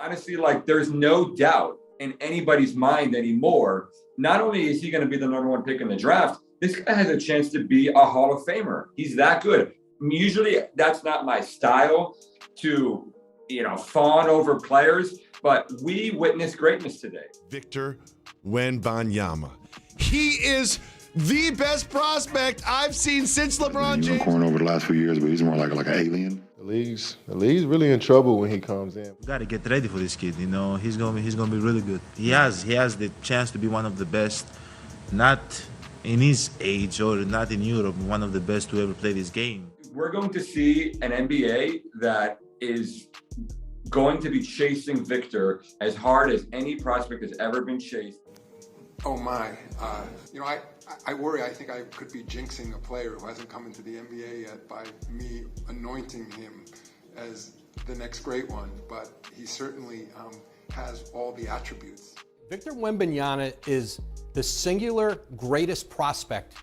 honestly, like, there's no doubt in anybody's mind anymore. Not only is he going to be the number one pick in the draft, this guy has a chance to be a Hall of Famer. He's that good. Usually that's not my style to, fawn over players, but we witnessed greatness today. Victor Wembanyama. He is the best prospect I've seen since LeBron James. Unicorn over the last few years, but he's more like an alien. The league's really in trouble when he comes in. We got to get ready for this kid. He's gonna be really good. He has the chance to be one of the best, not in his age or not in Europe, one of the best to ever play this game. We're going to see an NBA that is going to be chasing Victor as hard as any prospect has ever been chased. Oh my, I worry. I think I could be jinxing a player who hasn't come into the NBA yet by me anointing him as the next great one, but he certainly has all the attributes. Victor Wembanyama is the singular greatest prospect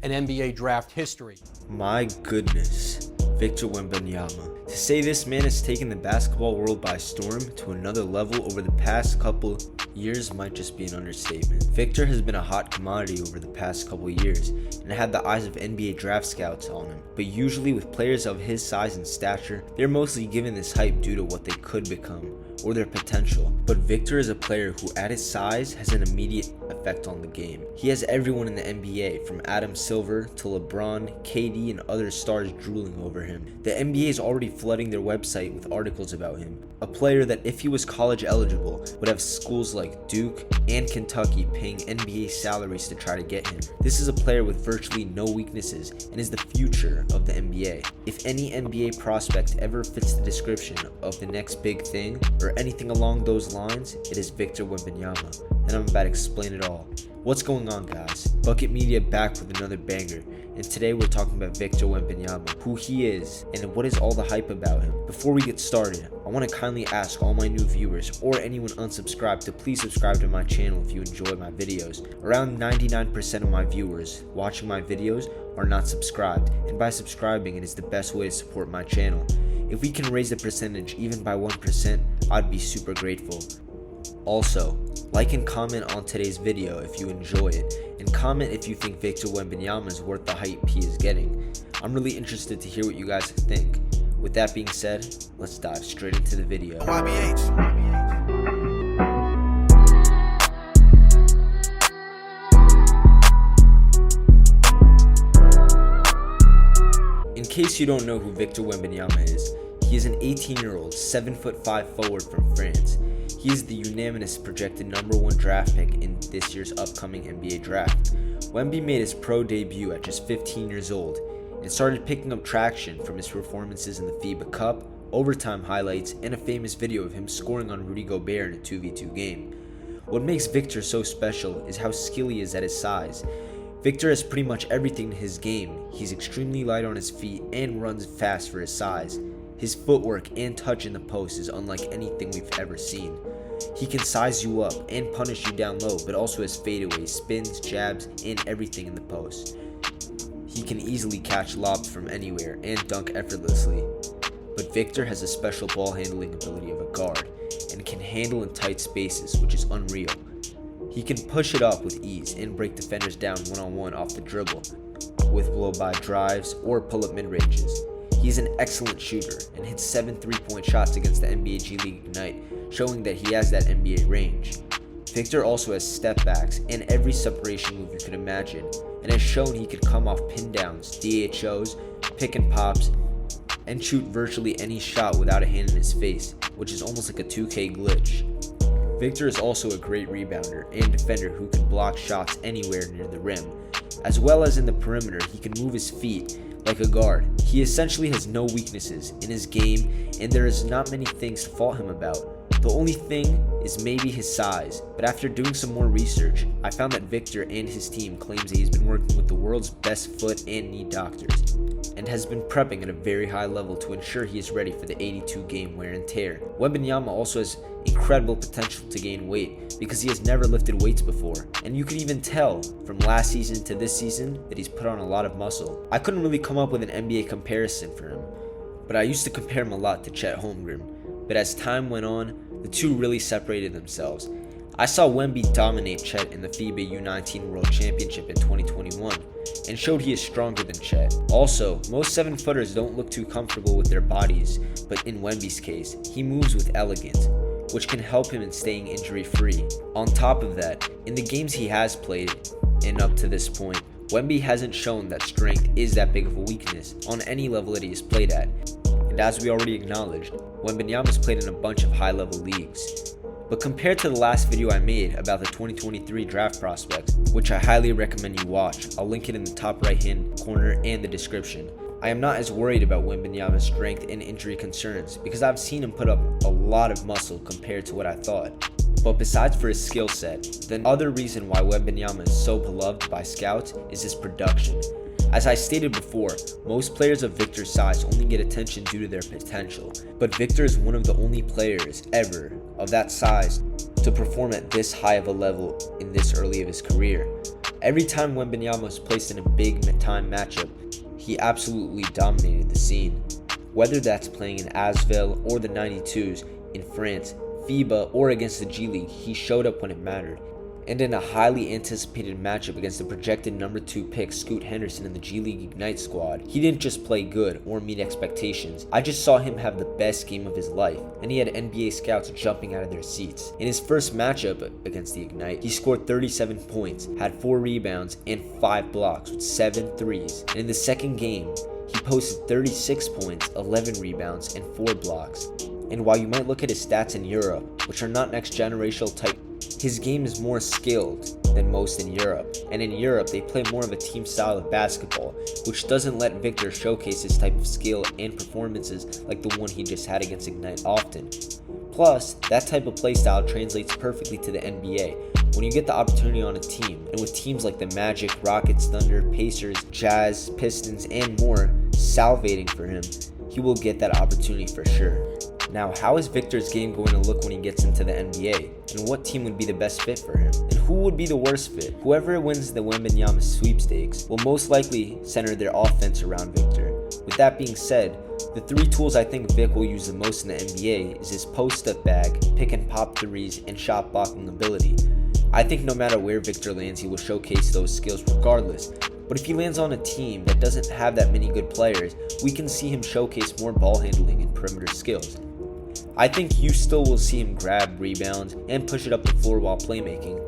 in NBA draft history. My goodness, Victor Wembanyama. To say this man has taken the basketball world by storm to another level over the past couple years might just be an understatement. Victor has been a hot commodity over the past couple years and had the eyes of NBA draft scouts on him. But usually with players of his size and stature, they're mostly given this hype due to what they could become or their potential. But Victor is a player who at his size has an immediate effect on the game. He has everyone in the NBA from Adam Silver to LeBron, KD, and other stars drooling over him. The NBA is already flooding their website with articles about him. A player that if he was college eligible would have schools like Duke and Kentucky paying NBA salaries to try to get him. This is a player with virtually no weaknesses and is the future of the NBA. If any NBA prospect ever fits the description of the next big thing or anything along those lines, it is Victor Wembanyama, and I'm about to explain it all. What's going on, guys? Bucket Media back with another banger, and today we're talking about Victor Wembanyama, who he is, and what is all the hype about him. Before we get started, I want to kindly ask all my new viewers or anyone unsubscribed to please subscribe to my channel if you enjoy my videos. Around 99% of my viewers watching my videos are not subscribed, and by subscribing it is the best way to support my channel. If we can raise the percentage even by 1%, I'd be super grateful. Also, like and comment on today's video if you enjoy it, and comment if you think Victor Wembanyama is worth the hype he is getting. I'm really interested to hear what you guys think. With that being said, let's dive straight into the video. In case you don't know who Victor Wembanyama is, he is an 18-year-old, 7'5" forward from France. He is the unanimous projected number 1 draft pick in this year's upcoming NBA draft. Wemby made his pro debut at just 15 years old and started picking up traction from his performances in the FIBA Cup, overtime highlights, and a famous video of him scoring on Rudy Gobert in a 2v2 game. What makes Victor so special is how skilled he is at his size. Victor has pretty much everything in his game. He's extremely light on his feet and runs fast for his size. His footwork and touch in the post is unlike anything we've ever seen. He can size you up and punish you down low, but also has fadeaways, spins, jabs, and everything in the post. He can easily catch lobs from anywhere and dunk effortlessly. But Victor has a special ball handling ability of a guard and can handle in tight spaces, which is unreal. He can push it up with ease and break defenders down one-on-one off the dribble with blow-by drives or pull-up mid-ranges. He is an excellent shooter and hits 7 3-point shots against the NBA G League Ignite, showing that he has that NBA range. Victor also has step backs and every separation move you could imagine, and has shown he could come off pin downs, DHOs, pick and pops, and shoot virtually any shot without a hand in his face, which is almost like a 2K glitch. Victor is also a great rebounder and defender who can block shots anywhere near the rim. As well as in the perimeter, he can move his feet like a guard. He essentially has no weaknesses in his game, and there is not many things to fault him about. The only thing is maybe his size, but after doing some more research, I found that Victor and his team claims that he's been working with the world's best foot and knee doctors, and has been prepping at a very high level to ensure he is ready for the 82 game wear and tear. Wembanyama also has incredible potential to gain weight because he has never lifted weights before, and you can even tell from last season to this season that he's put on a lot of muscle. I couldn't really come up with an NBA comparison for him, but I used to compare him a lot to Chet Holmgren, but as time went on, the two really separated themselves. I saw Wemby dominate Chet in the FIBA U19 World Championship in 2021 and showed he is stronger than Chet. Also, most 7-footers don't look too comfortable with their bodies, but in Wemby's case, he moves with elegance, which can help him in staying injury-free. On top of that, in the games he has played, and up to this point, Wemby hasn't shown that strength is that big of a weakness on any level that he has played at. And as we already acknowledged, Wembanyama's played in a bunch of high-level leagues. But compared to the last video I made about the 2023 draft prospects, which I highly recommend you watch, I'll link it in the top right-hand corner and the description, I am not as worried about Wembanyama's strength and injury concerns because I've seen him put up a lot of muscle compared to what I thought. But besides for his skill set, the other reason why Wembanyama is so beloved by scouts is his production. As I stated before, most players of Victor's size only get attention due to their potential, but Victor is one of the only players ever of that size to perform at this high of a level in this early of his career. Every time Wembanyama was placed in a big time matchup, he absolutely dominated the scene. Whether that's playing in Asvel or the 92s in France, FIBA, or against the G League, he showed up when it mattered. And in a highly anticipated matchup against the projected number 2 pick Scoot Henderson in the G League Ignite squad, he didn't just play good or meet expectations. I just saw him have the best game of his life, and he had NBA scouts jumping out of their seats. In his first matchup against the Ignite, he scored 37 points, had 4 rebounds, and 5 blocks with 7 threes. And in the second game, he posted 36 points, 11 rebounds, and 4 blocks. And while you might look at his stats in Europe, which are not next generational type, his game is more skilled than most in Europe, and in Europe they play more of a team style of basketball, which doesn't let Victor showcase his type of skill and performances like the one he just had against Ignite often. Plus, that type of play style translates perfectly to the NBA when you get the opportunity on a team, and with teams like the Magic, Rockets, Thunder, Pacers, Jazz, Pistons, and more salivating for him, he will get that opportunity for sure. Now, how is Victor's game going to look when he gets into the NBA? And what team would be the best fit for him? And who would be the worst fit? Whoever wins the Wembanyama sweepstakes will most likely center their offense around Victor. With that being said, the 3 tools I think Vic will use the most in the NBA is his post-up bag, pick and pop threes, and shot blocking ability. I think no matter where Victor lands, he will showcase those skills regardless. But if he lands on a team that doesn't have that many good players, we can see him showcase more ball handling and perimeter skills. I think you still will see him grab rebounds and push it up the floor while playmaking,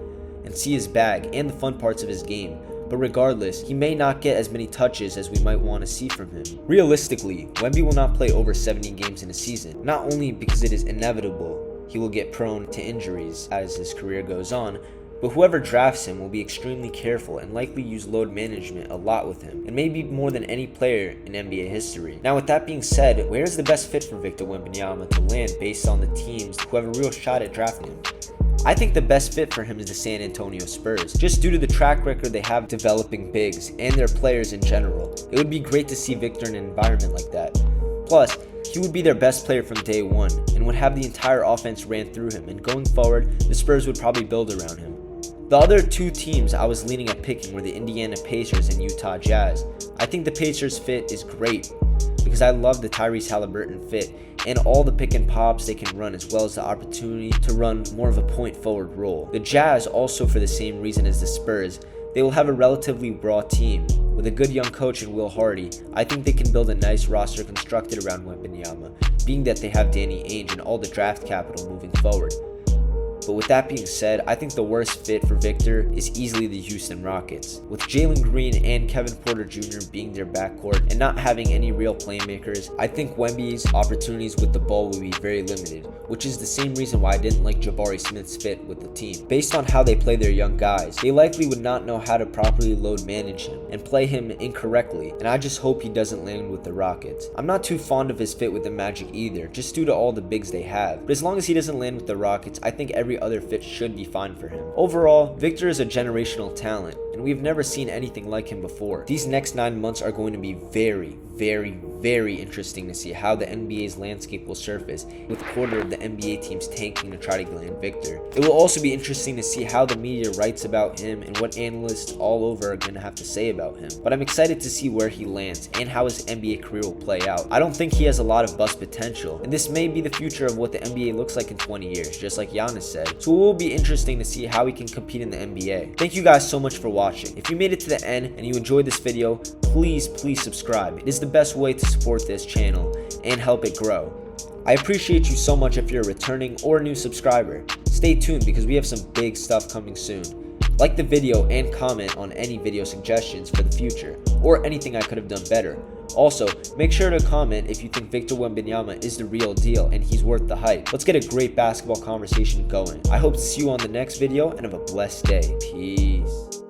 and see his bag and the fun parts of his game, but regardless, he may not get as many touches as we might want to see from him. Realistically, Wemby will not play over 70 games in a season, not only because it is inevitable he will get prone to injuries as his career goes on, but whoever drafts him will be extremely careful and likely use load management a lot with him, and maybe more than any player in NBA history. Now with that being said, where is the best fit for Victor Wembanyama to land based on the teams who have a real shot at drafting him? I think the best fit for him is the San Antonio Spurs, just due to the track record they have developing bigs and their players in general. It would be great to see Victor in an environment like that. Plus, he would be their best player from day one and would have the entire offense ran through him, and going forward, the Spurs would probably build around him. The other 2 teams I was leaning at picking were the Indiana Pacers and Utah Jazz. I think the Pacers fit is great because I love the Tyrese Halliburton fit and all the pick and pops they can run, as well as the opportunity to run more of a point forward role. The Jazz, also for the same reason as the Spurs, they will have a relatively raw team. With a good young coach in Will Hardy, I think they can build a nice roster constructed around Wembanyama, being that they have Danny Ainge and all the draft capital moving forward. But with that being said, I think the worst fit for Victor is easily the Houston Rockets. With Jalen Green and Kevin Porter Jr. being their backcourt and not having any real playmakers, I think Wemby's opportunities with the ball will be very limited, which is the same reason why I didn't like Jabari Smith's fit with the team. Based on how they play their young guys, they likely would not know how to properly load manage him and play him incorrectly, and I just hope he doesn't land with the Rockets. I'm not too fond of his fit with the Magic either, just due to all the bigs they have, but as long as he doesn't land with the Rockets, I think every other fit should be fine for him. Overall, Victor is a generational talent, and we've never seen anything like him before. These next 9 months are going to be very, very interesting to see how the NBA's landscape will surface, with a quarter of the NBA teams tanking to try to land Victor. It will also be interesting to see how the media writes about him and what analysts all over are going to have to say about him. But I'm excited to see where he lands and how his NBA career will play out. I don't think he has a lot of bust potential, and this may be the future of what the NBA looks like in 20 years, just like Giannis said. So it will be interesting to see how he can compete in the NBA. Thank you guys so much for watching. If you made it to the end and you enjoyed this video, please subscribe. It is the best way to support this channel and help it grow. I appreciate you so much if you're a returning or a new subscriber. Stay tuned because we have some big stuff coming soon. Like the video and comment on any video suggestions for the future, or anything I could have done better. Also, make sure to comment if you think Victor Wembanyama is the real deal and he's worth the hype. Let's get a great basketball conversation going. I hope to see you on the next video and have a blessed day. Peace.